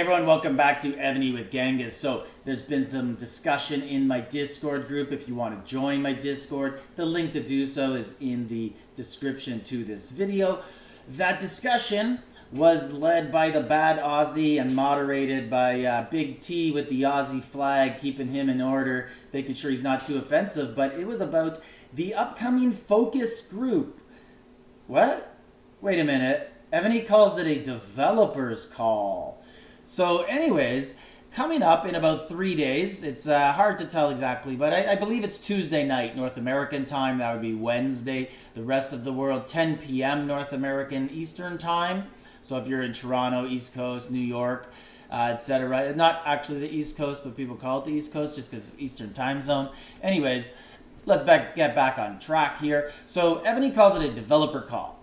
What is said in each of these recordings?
everyone, welcome back to Evony with Genghis. So there's been some discussion in my Discord group. If you want to join my Discord, the link to do so is in the description to this video. That discussion was led by the bad Aussie and moderated by Big T with the Aussie flag, keeping him in order, making sure he's not too offensive. But it was about the upcoming focus group. What? Wait a minute. Evony calls it a developer's call. So anyways, coming up in about 3 days, it's hard to tell exactly, but I believe it's Tuesday night, North American time. That would be Wednesday. The rest of the world, 10 p.m. North American Eastern time. So if you're in Toronto, East Coast, New York, etc. Not actually the East Coast, but people call it the East Coast just because it's Eastern time zone. Anyways, let's get back on track here. So Evony calls it a developer call.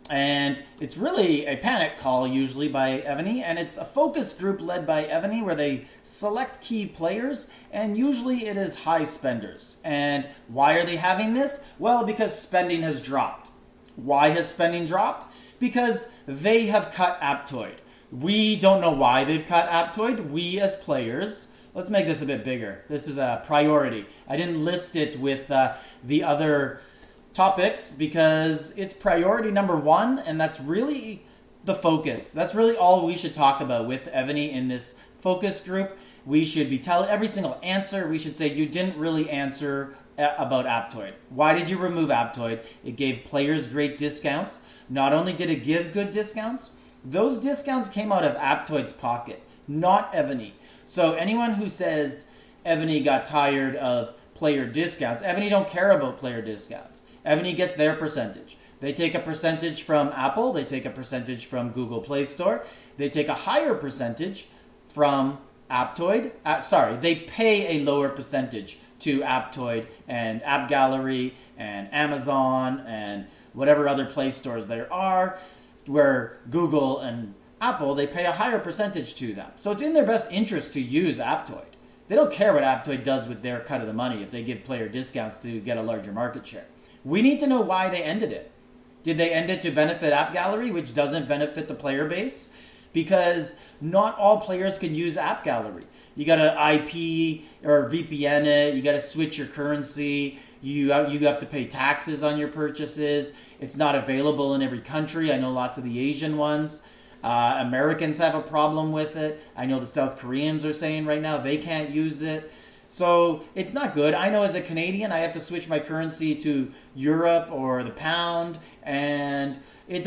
And it's really a panic call usually by Evony, and it's a focus group led by Evony where they select key players, and usually it is high spenders. And why are they having this? Well, because spending has dropped. Why has spending dropped? Because they have cut Aptoide. We don't know why they've cut Aptoide. We as players, let's make this a bit bigger. This is a priority. I didn't list it with the other topics because it's priority number one, and that's really the focus. That's really all we should talk about with Evony in this focus group. We should be telling every single answer. We should say you didn't really answer about Aptoide. Why did you remove Aptoide? It gave players great discounts. Not only did it give good discounts, those discounts came out of Aptoide's pocket, not Evony. So anyone who says Evony got tired of player discounts, Evony don't care about player discounts. Evony gets their percentage. They take a percentage from Apple. They take a percentage from Google Play Store. They take a higher percentage from Aptoide. They pay a lower percentage to Aptoide and App Gallery and Amazon and whatever other Play stores there are, where Google and Apple, they pay a higher percentage to them. So it's in their best interest to use Aptoide. They don't care what Aptoide does with their cut of the money if they give player discounts to get a larger market share. We need to know why they ended it. Did they end it to benefit App Gallery, which doesn't benefit the player base? Because not all players can use App Gallery. You got to IP or VPN it. You got to switch your currency. You have to pay taxes on your purchases. It's not available in every country. I know lots of the Asian ones. Americans have a problem with it. I know the South Koreans are saying right now they can't use it. So it's not good. I know as a Canadian, I have to switch my currency to Europe or the pound, and it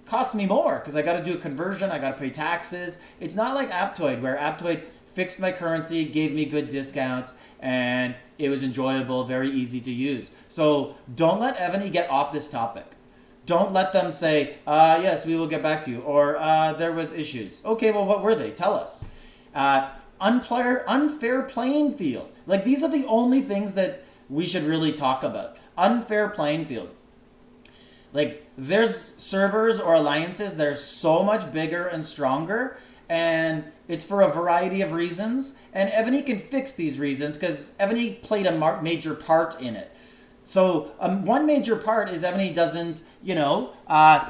costs me more because I got to do a conversion. I got to pay taxes. It's not like Aptoide, where Aptoide fixed my currency, gave me good discounts, and it was enjoyable, very easy to use. So don't let Evony get off this topic. Don't let them say, yes, we will get back to you, or there was issues. Okay, well, what were they? Tell us. Unfair playing field. Like, these are the only things that we should really talk about. Unfair playing field. Like, there's servers or alliances that are so much bigger and stronger, and it's for a variety of reasons, and Evony can fix these reasons because Evony played a major part in it. So one major part is Evony doesn't,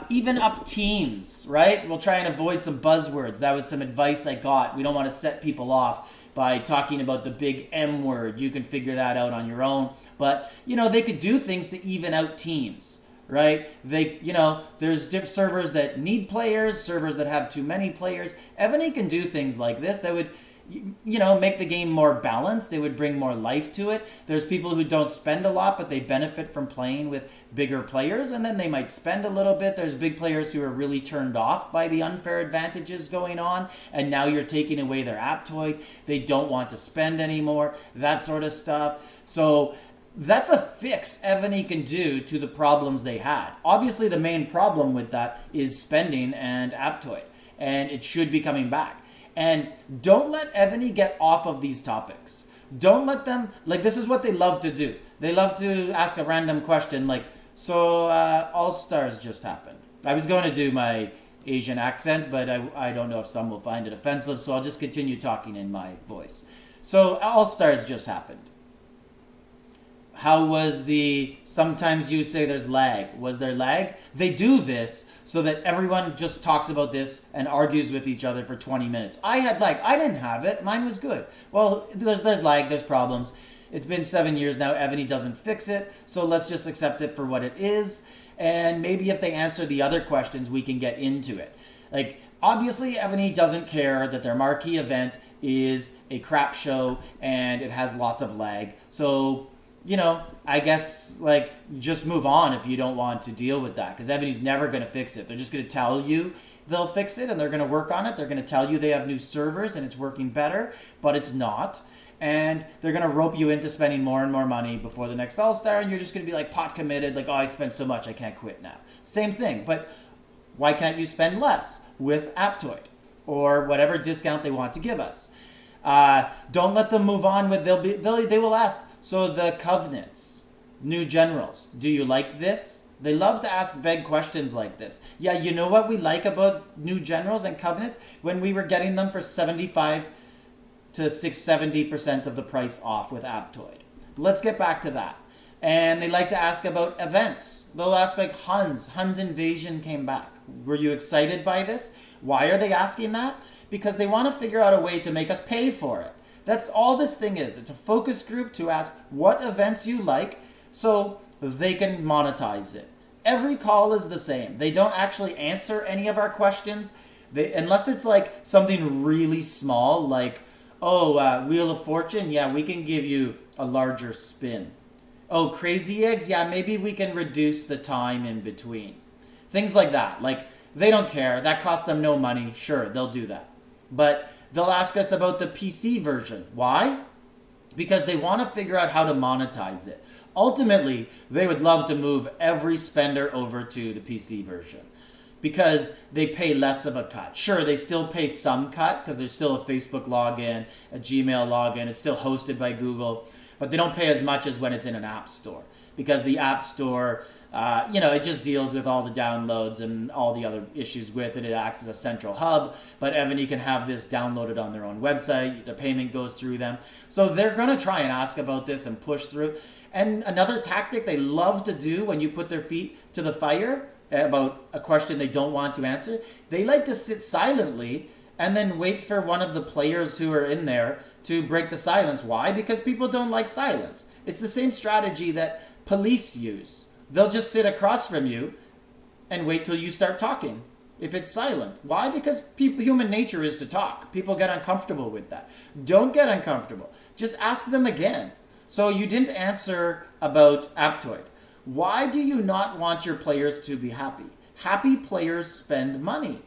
even up teams, right? We'll try and avoid some buzzwords. That was some advice I got. We don't want to set people off by talking about the big M word. You can figure that out on your own. But, they could do things to even out teams, right? There's servers that need players, servers that have too many players. Evony can do things like this that would make the game more balanced. They would bring more life to it. There's people who don't spend a lot, but they benefit from playing with bigger players, and then they might spend a little bit. There's big players who are really turned off by the unfair advantages going on, and now you're taking away their Aptoide. They don't want to spend anymore, that sort of stuff. So that's a fix Evony can do to the problems they had. Obviously, the main problem with that is spending and Aptoide, and it should be coming back. And don't let Evony get off of these topics. Don't let them, this is what they love to do. They love to ask a random question like, so All-Stars just happened. I was going to do my Asian accent, but I don't know if some will find it offensive, so I'll just continue talking in my voice. So All-Stars just happened. How was sometimes you say there's lag. Was there lag? They do this so that everyone just talks about this and argues with each other for 20 minutes. I had lag. I didn't have it. Mine was good. Well, there's lag, there's problems. It's been 7 years now. Evony doesn't fix it. So let's just accept it for what it is. And maybe if they answer the other questions, we can get into it. Like, obviously, Evony doesn't care that their marquee event is a crap show and it has lots of lag. So, I guess, just move on if you don't want to deal with that, because Evony's never going to fix it. They're just going to tell you they'll fix it and they're going to work on it. They're going to tell you they have new servers and it's working better, but it's not. And they're going to rope you into spending more and more money before the next All-Star, and you're just going to be pot committed, I spent so much, I can't quit now. Same thing, but why can't you spend less with Aptoide or whatever discount they want to give us? Don't let them move on with, they will ask, so the covenants, new generals, do you like this? They love to ask vague questions like this. Yeah, you know what we like about new generals and covenants? When we were getting them for 75 to 70% of the price off with Aptoide. Let's get back to that. And they like to ask about events. They'll ask Huns Invasion came back. Were you excited by this? Why are they asking that? Because they want to figure out a way to make us pay for it. That's all this thing is. It's a focus group to ask what events you like so they can monetize it. Every call is the same. They don't actually answer any of our questions. Unless it's something really small, Wheel of Fortune, yeah, we can give you a larger spin. Oh, Crazy Eggs, yeah, maybe we can reduce the time in between. Things like that. They don't care. That costs them no money. Sure, they'll do that. But they'll ask us about the PC version. Why? Because they want to figure out how to monetize it. Ultimately, they would love to move every spender over to the PC version because they pay less of a cut. Sure, they still pay some cut because there's still a Facebook login, a Gmail login. It's still hosted by Google, but they don't pay as much as when it's in an app store because the app store, it just deals with all the downloads and all the other issues with it. It acts as a central hub, but Evony can have this downloaded on their own website. The payment goes through them. So they're going to try and ask about this and push through. And another tactic they love to do when you put their feet to the fire about a question they don't want to answer, they like to sit silently and then wait for one of the players who are in there to break the silence. Why? Because people don't like silence. It's the same strategy that police use. They'll just sit across from you and wait till you start talking if it's silent. Why? Because human nature is to talk. People get uncomfortable with that. Don't get uncomfortable. Just ask them again. So you didn't answer about Aptoide. Why do you not want your players to be happy? Happy players spend money.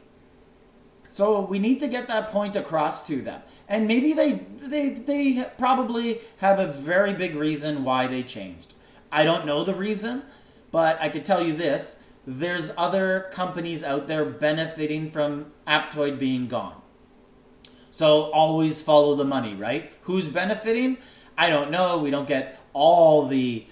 So we need to get that point across to them. And maybe they probably have a very big reason why they changed. I don't know the reason, but I could tell you this. There's other companies out there benefiting from Aptoide being gone. So always follow the money, right? Who's benefiting? I don't know. We don't get all the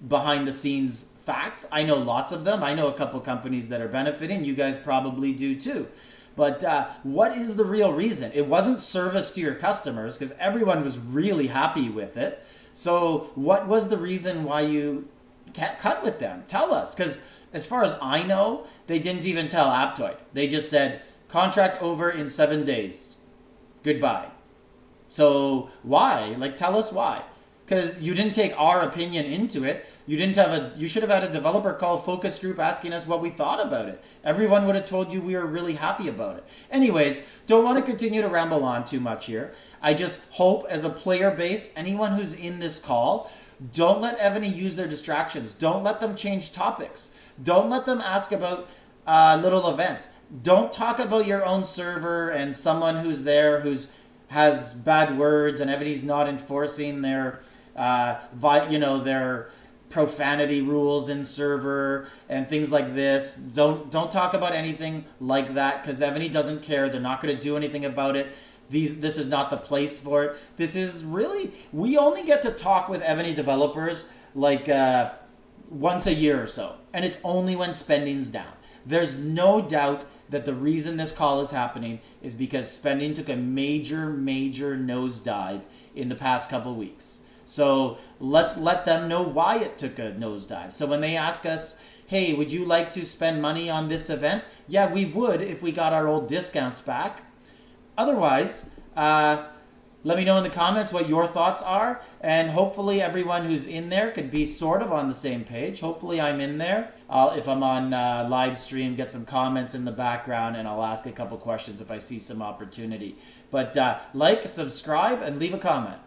behind the scenes facts. I know lots of them. I know a couple companies that are benefiting. You guys probably do too. But what is the real reason? It wasn't service to your customers because everyone was really happy with it. So what was the reason why you can't cut with them? Tell us, because as far as I know, they didn't even tell Aptoide. They just said, contract over in 7 days. Goodbye. So why? Tell us why. Because you didn't take our opinion into it. You should have had a developer call focus group asking us what we thought about it. Everyone would have told you we were really happy about it. Anyways, don't want to continue to ramble on too much here. I just hope as a player base, anyone who's in this call, don't let Evony use their distractions. Don't let them change topics. Don't let them ask about little events. Don't talk about your own server and someone who's there has bad words and Evony's not enforcing their their profanity rules in server and things like this. Don't talk about anything like that because Evony doesn't care. They're not going to do anything about it. This is not the place for it. This is really, we only get to talk with Evony developers once a year or so, and it's only when spending's down. There's no doubt that the reason this call is happening is because spending took a major nosedive in the past couple weeks. So let's let them know why it took a nosedive. So when they ask us, hey, would you like to spend money on this event? Yeah, we would if we got our old discounts back. Otherwise, let me know in the comments what your thoughts are, and hopefully everyone who's in there could be sort of on the same page. Hopefully I'm in there. If I'm on live stream, get some comments in the background, and I'll ask a couple questions if I see some opportunity. But like, subscribe, and leave a comment.